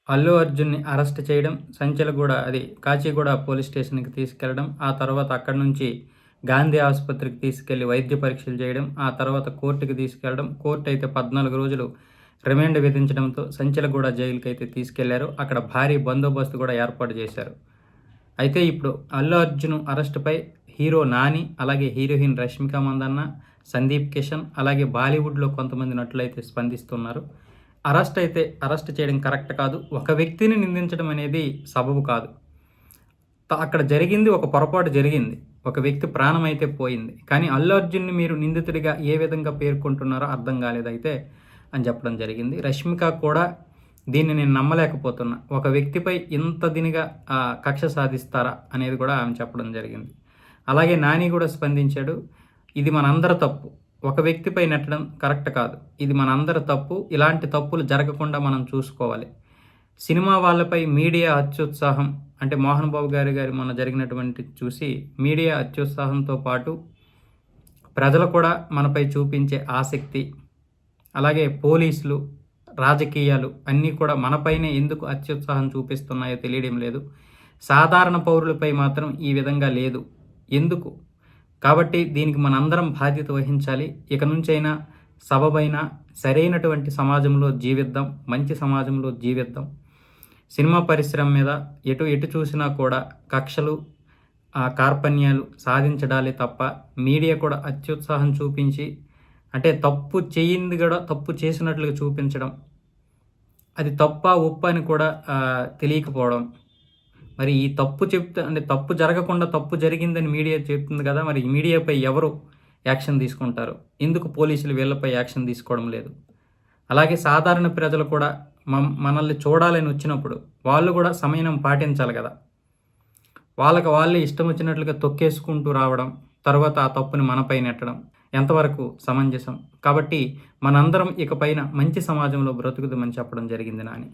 అల్లు అర్జున్‌ని అరెస్ట్ చేయడం, సంచెలగూడ కాచిగూడ పోలీస్ స్టేషన్‌కి తీసుకెళ్లడం, ఆ తర్వాత అక్కడి నుంచి గాంధీ ఆసుపత్రికి తీసుకెళ్లి వైద్య పరీక్షలు చేయడం, ఆ తర్వాత కోర్టుకి తీసుకెళ్లడం. కోర్ట్ అయితే 14 రోజులు రిమాండ్ విధించడంతో సంచెలగూడ జైలుకైతే తీసుకెళ్లారు. అక్కడ భారీ బందోబస్తు కూడా ఏర్పాటు చేశారు. అయితే ఇప్పుడు అల్లు అర్జున్ అరెస్ట్‌పై హీరో 'నాని', అలాగే హీరోయిన్ 'రష్మిక మందన్న', 'సందీప్ కిషన్' అలాగే బాలీవుడ్‌లో కొంతమంది నటులైతే స్పందిస్తున్నారు. అరెస్ట్ చేయడం కరెక్ట్ కాదు. ఒక వ్యక్తిని నిందించడం అనేది సబబు కాదు. అక్కడ జరిగింది ఒక పొరపాటు జరిగింది. ఒక వ్యక్తి ప్రాణమైతే పోయింది. కానీ అల్లు అర్జున్‌ని మీరు నిందితుడిగా ఏ విధంగా పేర్కొంటున్నారో అర్థం కాలేదైతే అని చెప్పడం జరిగింది. రష్మిక కూడా దీన్ని నేను నమ్మలేకపోతున్నా. ఒక వ్యక్తిపై ఇంత దీనిగా కక్ష సాధిస్తారా అనేది కూడా ఆమె చెప్పడం జరిగింది. అలాగే నాని కూడా స్పందించాడు. ఇది మనందరి తప్పు. ఒక వ్యక్తిపై నెట్టడం కరెక్ట్ కాదు. ఇది మనందరి తప్పు. ఇలాంటి తప్పులు జరగకుండా మనం చూసుకోవాలి. సినిమా వాళ్ళపై మీడియా అత్యుత్సాహం అంటే మోహన్ బాబు గారి మొన్న జరిగినటువంటి చూసి మీడియా అత్యుత్సాహంతో పాటు ప్రజలు కూడా మనపై చూపించే ఆసక్తి, అలాగే పోలీసులు, రాజకీయాలు అన్నీ కూడా మనపైనే ఎందుకు అత్యుత్సాహం చూపిస్తున్నాయో తెలియడం లేదు. సాధారణ పౌరులపై మాత్రం ఈ విధంగా లేదు. ఎందుకు? కాబట్టి దీనికి మనందరం బాధ్యత వహించాలి. ఇక నుంచైనా సబబైన సరైనటువంటి సమాజంలో జీవిద్దాం. మంచి సమాజంలో జీవిద్దాం. సినిమా పరిశ్రమ మీద ఎటు చూసినా కూడా కక్షలు, కార్పణ్యాలు సాధించడాలే తప్ప మీడియా కూడా అత్యుత్సాహం చూపించి అంటే తప్పు చేయింది కూడా తప్పు చేసినట్లుగా చూపించడం, అది తప్పా ఒప్పా అని కూడా తెలియకపోవడం. మరి ఈ తప్పు చెప్తే అంటే తప్పు జరగకుండా తప్పు జరిగిందని మీడియా చెప్తుంది కదా! మరి ఈ మీడియాపై ఎవరు యాక్షన్ తీసుకుంటారు? ఎందుకు పోలీసులు వీళ్ళపై యాక్షన్ తీసుకోవడం లేదు? అలాగే సాధారణ ప్రజలు కూడా మనల్ని చూడాలని వచ్చినప్పుడు వాళ్ళు కూడా సంయమనం పాటించాలి కదా! వాళ్ళకి వాళ్ళే ఇష్టం వచ్చినట్లుగా తొక్కేసుకుంటూ రావడం, తర్వాత ఆ తప్పుని మనపై నెట్టడం ఎంతవరకు సమంజసం? కాబట్టి మనందరం ఇకపైన మంచి సమాజంలో బ్రతుకుదామని చెప్పడం జరిగింది నాని.